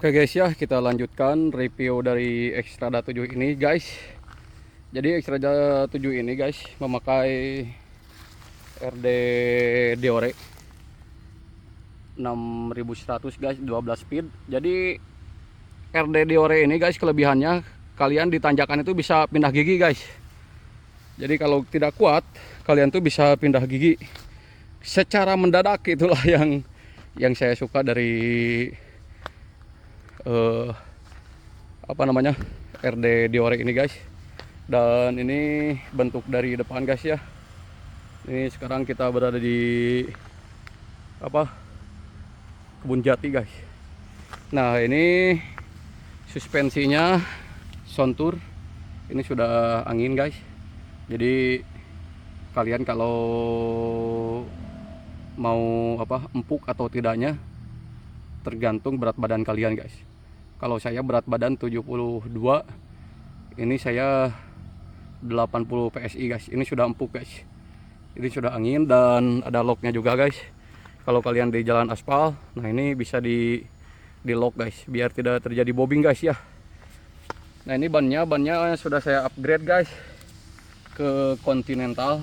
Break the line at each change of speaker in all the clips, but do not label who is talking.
Oke guys ya, kita lanjutkan review dari Xtrada 7 ini guys. Jadi Xtrada 7 ini guys memakai RD Deore 6100 guys, 12 speed. Jadi RD Deore ini guys kelebihannya kalian di tanjakan itu bisa pindah gigi guys. Jadi kalau tidak kuat kalian tuh bisa pindah gigi secara mendadak. Itulah yang saya suka dari RD Deore ini guys. Dan ini bentuk dari depan guys ya. Ini sekarang kita berada di kebun jati guys. Nah ini suspensinya Sontur, ini sudah angin guys. Jadi kalian kalau mau empuk atau tidaknya tergantung berat badan kalian guys. Kalau saya berat badan 72, ini saya 80 PSI guys. Ini sudah empuk guys. Ini sudah angin dan ada locknya juga guys. Kalau kalian di jalan aspal, nah ini bisa di lock guys, biar tidak terjadi bobbing guys ya. Nah ini bannya sudah saya upgrade guys ke Continental,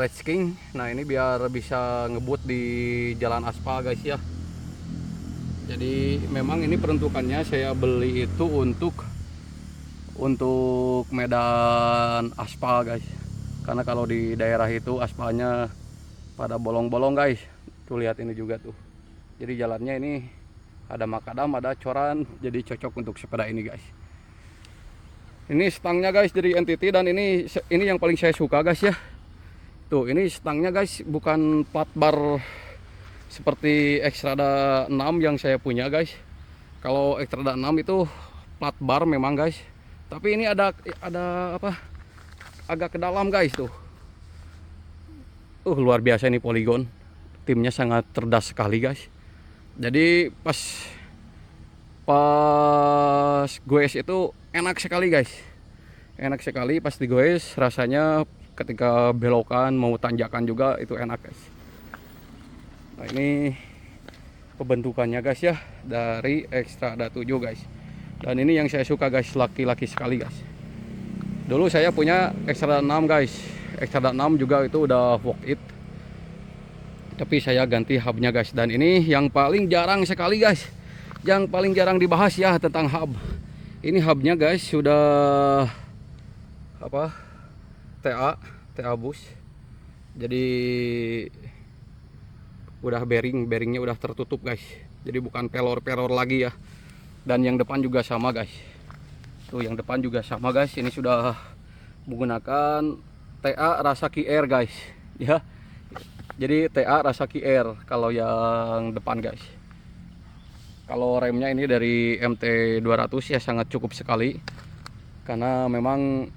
Race King. Nah ini biar bisa ngebut di jalan aspal guys ya. Jadi memang ini peruntukannya saya beli itu untuk medan aspal guys. Karena kalau di daerah itu aspalnya pada bolong-bolong guys. Tuh lihat ini juga tuh. Jadi jalannya ini ada makadam, ada coran, jadi cocok untuk sepeda ini guys. Ini stangnya guys dari NTT, dan ini yang paling saya suka guys ya. Tuh ini stangnya guys bukan plat bar seperti Xtrada 6 yang saya punya guys. Kalau Xtrada 6 itu plat bar memang guys, tapi ini ada agak ke dalam guys tuh. Luar biasa ini Polygon, timnya sangat cerdas sekali guys. Jadi pas goes itu enak sekali guys, enak sekali pas digoes. Rasanya ketika belokan mau tanjakan juga itu enak guys. Nah ini pembentukannya guys ya dari Xtrada 7 guys. Dan ini yang saya suka guys, laki-laki sekali guys. Dulu saya punya Xtrada 6 guys. Xtrada 6 juga itu udah walk it, tapi saya ganti hubnya guys. Dan ini yang paling jarang sekali guys, yang paling jarang dibahas ya tentang hub. Ini hubnya guys sudah TA bus. Jadi udah bearingnya udah tertutup guys. Jadi bukan pelor lagi ya. Dan yang depan juga sama guys. Tuh yang depan juga sama guys. Ini sudah menggunakan TA Rasaki Air guys ya. Jadi TA Rasaki Air kalau yang depan guys. Kalau remnya ini dari MT 200 ya, sangat cukup sekali. Karena memang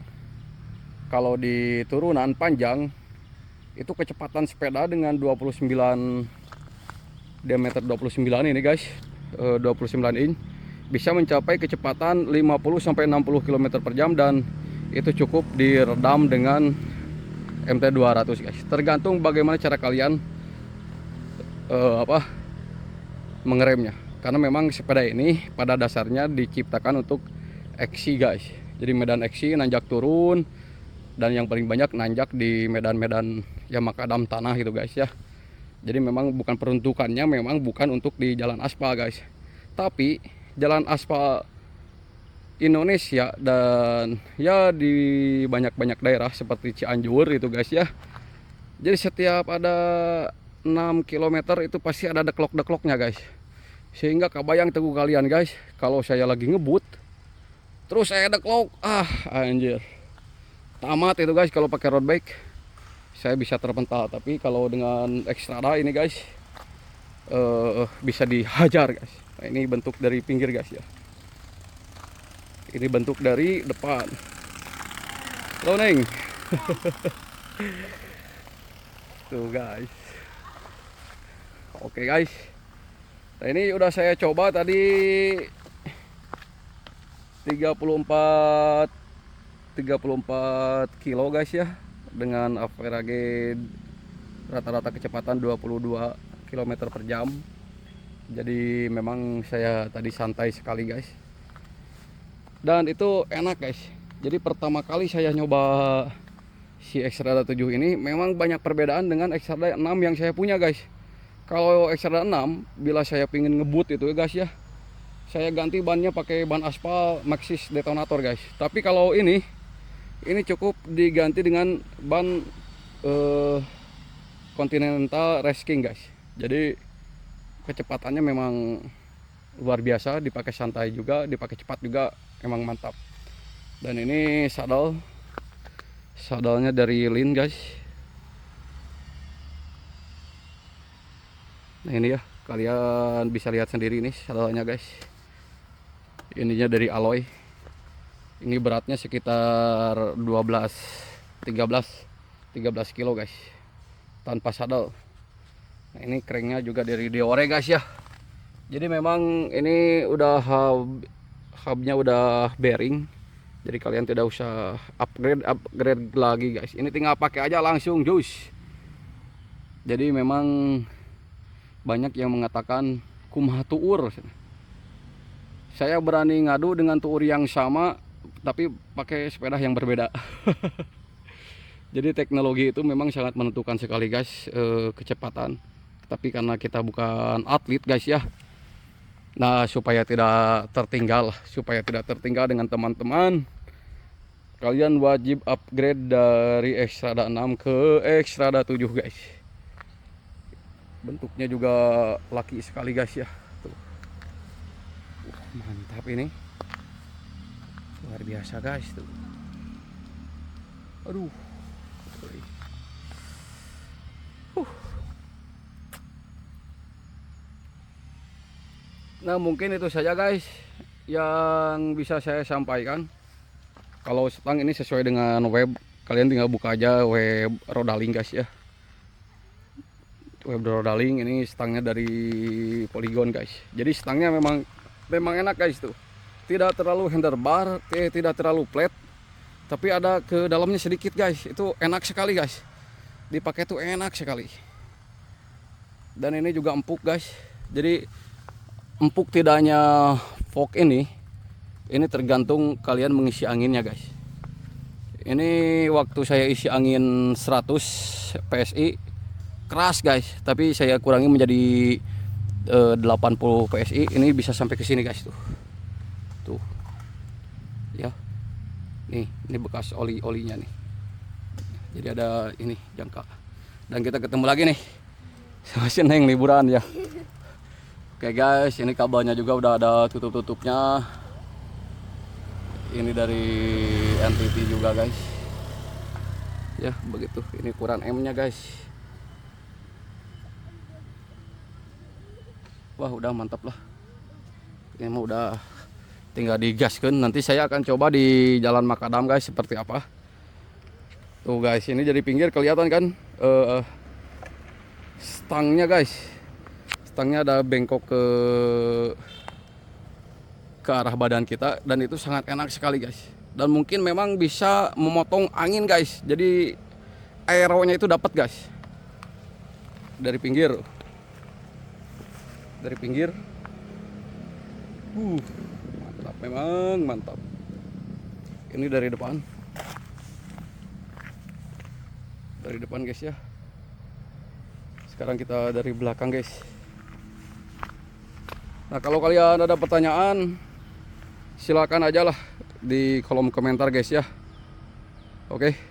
kalau di turunan panjang itu kecepatan sepeda dengan 29 diameter 29 ini guys, 29 inch bisa mencapai kecepatan 50 sampai 60 km per jam, dan itu cukup diredam dengan MT 200 guys. Tergantung bagaimana cara kalian mengeremnya. Karena memang sepeda ini pada dasarnya diciptakan untuk aksi guys. Jadi medan aksi, nanjak turun, dan yang paling banyak nanjak di medan-medan yang makadam tanah gitu guys ya. Jadi memang bukan peruntukannya, memang bukan untuk di jalan aspal guys. Tapi jalan aspal Indonesia dan ya di banyak daerah seperti Cianjur itu guys ya. Jadi setiap ada 6 km itu pasti ada deklok-dekloknya guys. Sehingga kebayang teguh kalian guys, kalau saya lagi ngebut terus saya deklok, anjir. Tamat itu guys. Kalau pakai road bike saya bisa terpental, tapi kalau dengan Xtrada ini guys bisa dihajar guys. Nah, ini bentuk dari pinggir guys ya. Ini bentuk dari depan. Neng. Tuh guys. Oke guys. Nah ini udah saya coba tadi 34 kilo guys ya, dengan average rata-rata kecepatan 22 km per jam. Jadi memang saya tadi santai sekali guys. Dan itu enak guys. Jadi pertama kali saya nyoba si Xrada 7 ini memang banyak perbedaan dengan Xrada 6 yang saya punya guys. Kalau Xrada 6 bila saya pingin ngebut itu guys ya, saya ganti bannya pakai ban aspal Maxxis Detonator guys. Tapi kalau ini cukup diganti dengan ban Continental Race King guys. Jadi kecepatannya memang luar biasa, dipakai santai juga, dipakai cepat juga, emang mantap. Dan ini saddlenya dari Lin guys. Nah ini ya, kalian bisa lihat sendiri nih saddlenya guys. Ininya dari alloy. Ini beratnya sekitar 13 kilo guys, tanpa saddle. Nah ini cranknya juga dari Deore guys ya. Jadi memang ini udah hubnya udah bearing. Jadi kalian tidak usah upgrade lagi guys. Ini tinggal pakai aja langsung jus. Jadi memang banyak yang mengatakan kumaha tuur. Saya berani ngadu dengan tuur yang sama tapi pakai sepeda yang berbeda. Jadi teknologi itu memang sangat menentukan sekali guys, kecepatan. Tapi karena kita bukan atlet guys ya, nah supaya tidak tertinggal dengan teman-teman, kalian wajib upgrade dari Xrada 6 ke Xrada 7 guys. Bentuknya juga laki sekali guys ya. Tuh. Mantap ini. Luar biasa guys tuh. Aduh. Nah mungkin itu saja guys yang bisa saya sampaikan. Kalau stang ini sesuai dengan web, kalian tinggal buka aja web Rodaling guys ya. Web Rodaling ini stangnya dari Polygon guys. Jadi stangnya memang enak guys tuh. Tidak terlalu handlebar, tidak terlalu flat, tapi ada ke dalamnya sedikit guys. Itu enak sekali guys. Dipakai tuh enak sekali. Dan ini juga empuk guys. Jadi empuk tidaknya fork ini tergantung kalian mengisi anginnya guys. Ini waktu saya isi angin 100 PSI keras guys, tapi saya kurangi menjadi 80 PSI. Ini bisa sampai ke sini guys tuh. Tuh. Ya. Ini bekas olinya nih. Jadi ada ini jangka. Dan kita ketemu lagi nih. Masih neng liburan ya. Oke guys, ini kabelnya juga udah ada tutup-tutupnya. Ini dari NTT juga guys. Ya begitu. Ini ukuran M-nya guys. Wah udah mantap lah. Ini mah udah tinggal digaskan. Nanti saya akan coba di Jalan Makadam guys seperti apa. Tuh guys, ini dari pinggir kelihatan kan stangnya guys. Stangnya ada bengkok ke arah badan kita, dan itu sangat enak sekali guys. Dan mungkin memang bisa memotong angin guys. Jadi aeronya itu dapat guys. Dari pinggir. Mantap, memang mantap. Ini dari depan. Guys ya. Sekarang kita dari belakang guys. Nah kalau kalian ada pertanyaan, silakan aja lah di kolom komentar guys ya. Oke.